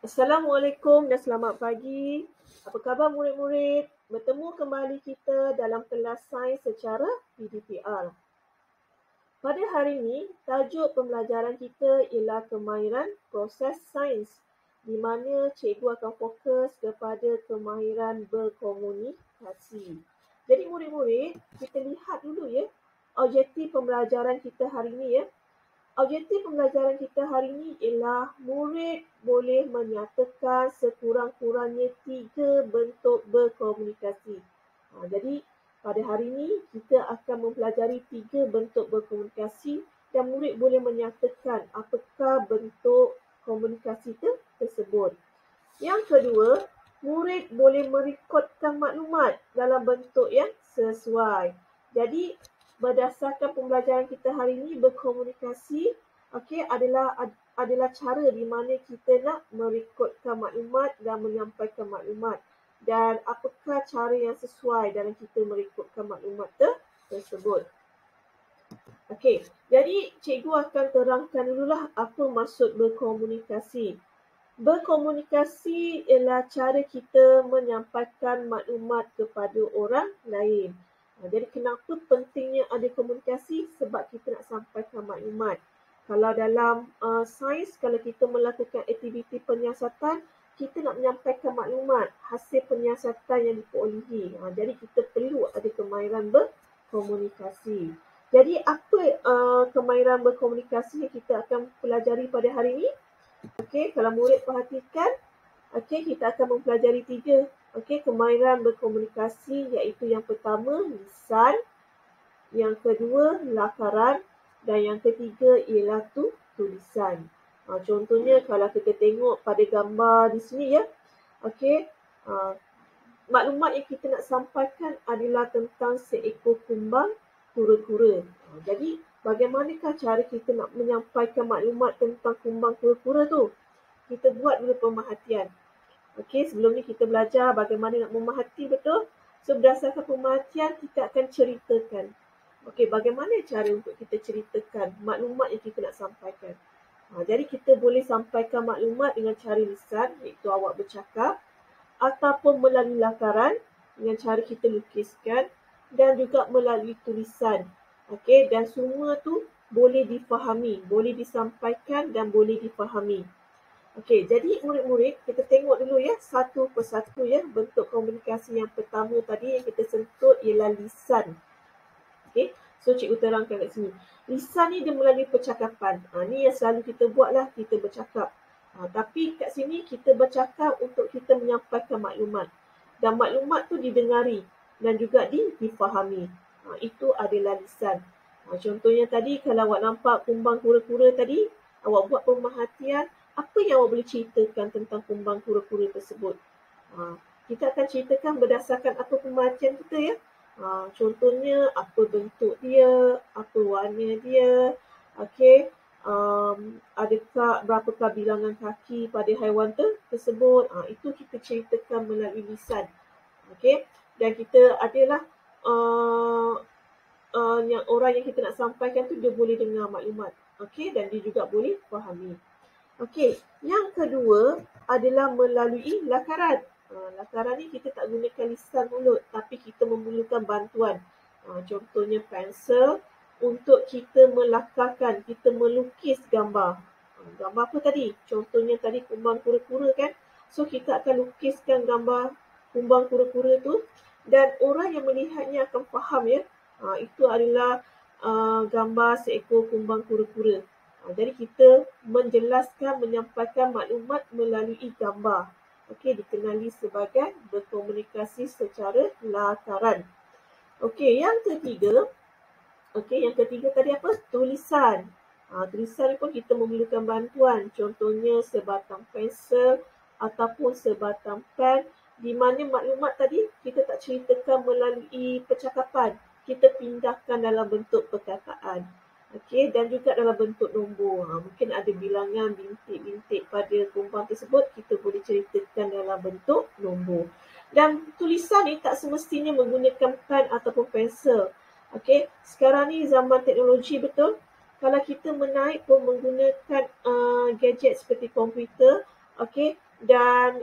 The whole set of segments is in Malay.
Assalamualaikum dan selamat pagi. Apa khabar murid-murid? Bertemu kembali kita dalam kelas sains secara PDPR. Pada hari ini, tajuk pembelajaran kita ialah kemahiran proses sains, di mana cikgu akan fokus kepada kemahiran berkomunikasi. Jadi murid-murid, kita lihat dulu ya, objektif pembelajaran kita hari ini ya. Objektif pembelajaran kita hari ini ialah murid boleh menyatakan sekurang-kurangnya 3 bentuk berkomunikasi. Jadi pada hari ini kita akan mempelajari 3 bentuk berkomunikasi dan murid boleh menyatakan apakah bentuk komunikasi tersebut. Yang kedua, murid boleh merekodkan maklumat dalam bentuk yang sesuai. Jadi berdasarkan pembelajaran kita hari ini, berkomunikasi adalah cara di mana kita nak merekodkan maklumat dan menyampaikan maklumat. Dan apakah cara yang sesuai dalam kita merekodkan maklumat tersebut. Okey, jadi cikgu akan terangkan dululah apa maksud berkomunikasi. Berkomunikasi ialah cara kita menyampaikan maklumat kepada orang lain. Jadi kenapa pentingnya ada komunikasi? Sebab kita nak sampaikan maklumat. Kalau dalam sains, kalau kita melakukan aktiviti penyiasatan, kita nak menyampaikan maklumat hasil penyiasatan yang diperolehi. Jadi kita perlu ada kemahiran berkomunikasi. Jadi apa kemahiran berkomunikasi yang kita akan pelajari pada hari ini? Okey, kalau murid perhatikan, kita akan mempelajari 3 kemahiran berkomunikasi, iaitu yang pertama lisan, yang kedua lakaran dan yang ketiga ialah tulisan. Contohnya kalau kita tengok pada gambar di sini ya. Maklumat yang kita nak sampaikan adalah tentang seekor kumbang kura-kura. Jadi bagaimanakah cara kita nak menyampaikan maklumat tentang kumbang kura-kura tu? Kita buat dulu pemerhatian. Sebelum ni kita belajar bagaimana nak memerhati, betul? So berdasarkan pemerhatian kita akan ceritakan. Bagaimana cara untuk kita ceritakan maklumat yang kita nak sampaikan? Jadi kita boleh sampaikan maklumat dengan cara lisan, iaitu awak bercakap, ataupun melalui lakaran dengan cara kita lukiskan, dan juga melalui tulisan. Dan semua tu boleh difahami, boleh disampaikan dan boleh difahami. Jadi murid-murid, kita tengok dulu ya satu persatu ya bentuk komunikasi yang pertama tadi yang kita sentuh ialah lisan. So cikgu terangkan kat sini. Lisan ni dia melalui percakapan. Ni yang selalu kita buatlah, kita bercakap. Tapi kat sini kita bercakap untuk kita menyampaikan maklumat. Dan maklumat tu didengari dan juga difahami. Itu adalah lisan. Contohnya tadi kalau awak nampak kumbang kura-kura tadi, awak buat pemerhatian, apa yang awak boleh ceritakan tentang kumbang kura-kura tersebut? Kita akan ceritakan berdasarkan apa pemerhatian kita ya. Contohnya apa bentuk dia, apa warna dia, adakah berapakah bilangan kaki pada haiwan tersebut. Itu kita ceritakan melalui lisan. Dan kita adalah yang orang yang kita nak sampaikan tu dia boleh dengar maklumat. Dan dia juga boleh fahami. Yang kedua adalah melalui lakaran. Lakaran ni kita tak gunakan lisan mulut, tapi kita memerlukan bantuan. Contohnya pensel untuk kita melakarkan, kita melukis gambar. Gambar apa tadi? Contohnya tadi kumbang kura-kura kan? So kita akan lukiskan gambar kumbang kura-kura tu dan orang yang melihatnya akan faham ya. Itu adalah gambar seekor kumbang kura-kura. Jadi kita menjelaskan, menyampaikan maklumat melalui gambar. Dikenali sebagai berkomunikasi secara lakaran. Yang ketiga tadi apa? Tulisan. Tulisan pun kita memerlukan bantuan. Contohnya sebatang pensel ataupun sebatang pen, di mana maklumat tadi kita tak ceritakan melalui percakapan. Kita pindahkan dalam bentuk perkataan. Dan juga dalam bentuk nombor. Mungkin ada bilangan bintik-bintik pada kumbang tersebut, kita boleh ceritakan dalam bentuk nombor. Dan tulisan ni tak semestinya menggunakan pen ataupun pensel. Sekarang ni zaman teknologi, betul? Kalau kita menaik pun menggunakan gadget seperti komputer, dan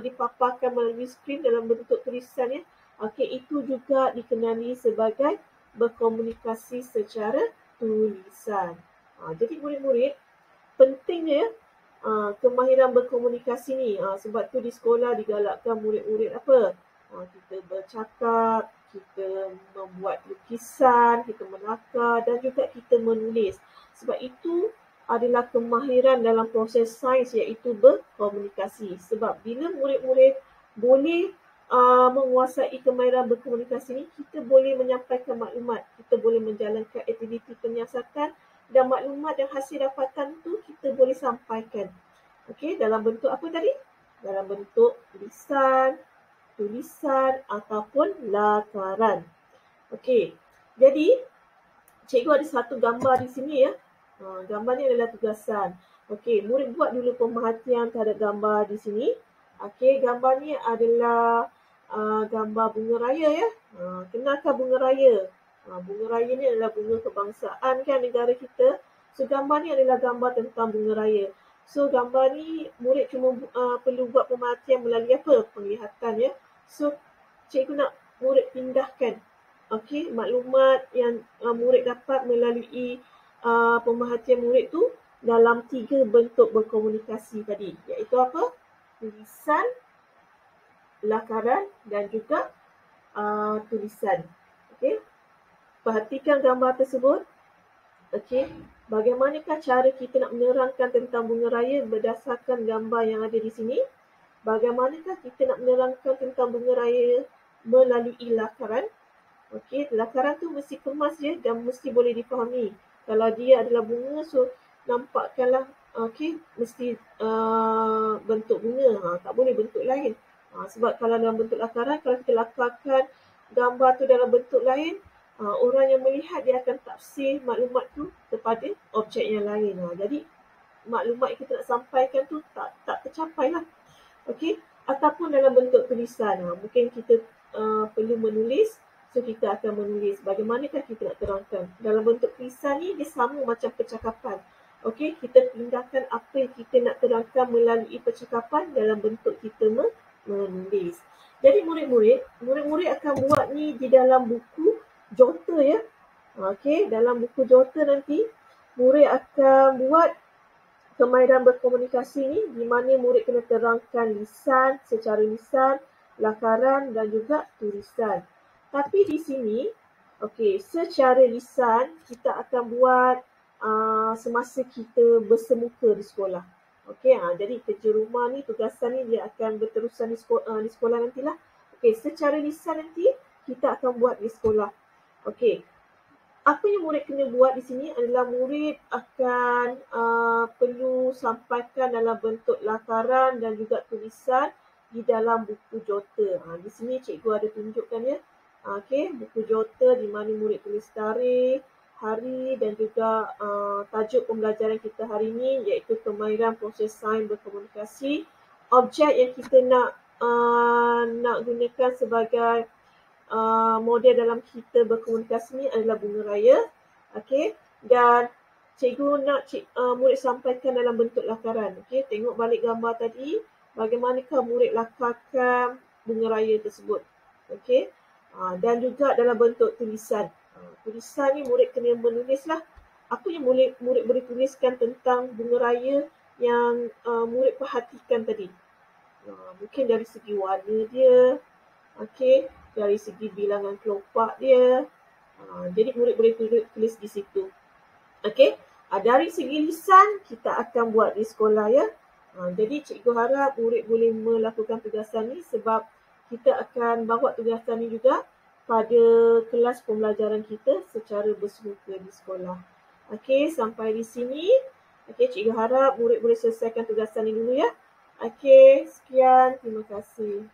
dipaparkan melalui skrin dalam bentuk tulisan ya. Okey, itu juga dikenali sebagai berkomunikasi secara tulisan. Jadi murid-murid, pentingnya ya kemahiran berkomunikasi ni. Sebab tu di sekolah digalakkan murid-murid apa? Kita bercakap, kita membuat lukisan, kita menakar dan juga kita menulis. Sebab itu adalah kemahiran dalam proses sains iaitu berkomunikasi. Sebab bila murid-murid boleh menguasai kemahiran berkomunikasi ni, kita boleh menyampaikan maklumat, kita boleh menjalankan aktiviti penyiasatan dan maklumat dan hasil dapatan tu kita boleh sampaikan. Okey, dalam bentuk apa tadi? Dalam bentuk tulisan ataupun lakaran. Okey, jadi cikgu ada satu gambar di sini ya. Gambar ni adalah tugasan. Okey, murid buat dulu pemerhatian terhadap gambar di sini. Okey, gambar ni adalah gambar bunga raya ya. Kenalkan bunga raya? Bunga raya ni adalah bunga kebangsaan kan negara kita. So gambar ni adalah gambar tentang bunga raya. So gambar ni murid cuma perlu buat pemerhatian melalui apa? Penglihatan ya. So cikgu nak murid pindahkan maklumat yang murid dapat melalui pemerhatian murid tu dalam 3 bentuk berkomunikasi tadi, iaitu apa? Tulisan, lakaran dan juga tulisan. Okey. Perhatikan gambar tersebut. Okey. Bagaimanakah cara kita nak menerangkan tentang bunga raya berdasarkan gambar yang ada di sini? Bagaimana kita nak menerangkan tentang bunga raya melalui lakaran? Okey, lakaran tu mesti kemas je dan mesti boleh difahami. Kalau dia adalah bunga, so nampakkanlah mesti bentuk bunga. Tak boleh bentuk lain. Sebab kalau dalam bentuk lakaran, kalau kita lakarkan gambar tu dalam bentuk lain, orang yang melihat dia akan tafsir maklumat tu kepada objek yang lain. Jadi maklumat yang kita nak sampaikan tu tak tercapai lah. Okey, ataupun dalam bentuk tulisan. Mungkin kita perlu menulis, so kita akan menulis. Bagaimanakah kita nak terangkan? Dalam bentuk tulisan ni dia sama macam percakapan. Okey, kita pindahkan apa yang kita nak terangkan melalui percakapan dalam bentuk kita menulis. Jadi murid-murid akan buat ni di dalam buku jota ya. Okey, dalam buku jota nanti murid akan buat kemahiran berkomunikasi ni di mana murid kena terangkan lisan, secara lisan, lakaran dan juga tulisan. Tapi di sini, secara lisan kita akan buat semasa kita bersemuka di sekolah. Jadi kerja rumah ni, tugasan ni dia akan berterusan di sekolah nantilah. Secara lisan nanti kita akan buat di sekolah. Apa yang murid kena buat di sini adalah murid akan perlu sampaikan dalam bentuk lakaran dan juga tulisan di dalam buku jota. Di sini cikgu ada tunjukkan ya. Buku jota di mana murid tulis tarikh, hari dan juga tajuk pembelajaran kita hari ini iaitu kemahiran proses sains berkomunikasi. Objek yang kita nak gunakan sebagai model dalam kita berkomunikasi ni adalah bunga raya. Dan cikgu nak murid sampaikan dalam bentuk lakaran. Tengok balik gambar tadi, bagaimanakah murid lakarkan bunga raya tersebut. Dan juga dalam bentuk tulisan. Tulisan ni murid kena menulislah apa yang murid boleh tuliskan tentang bunga raya yang murid perhatikan tadi. Mungkin dari segi warna dia, dari segi bilangan kelopak dia. Jadi murid boleh tulis di situ. Dari segi lisan kita akan buat di sekolah ya. Jadi cikgu harap murid boleh melakukan tugasan ni sebab kita akan bawa tugasan ni juga pada kelas pembelajaran kita secara bersemuka di sekolah. Sampai di sini. Cikgu harap murid boleh selesaikan tugasan ni dulu ya. Sekian. Terima kasih.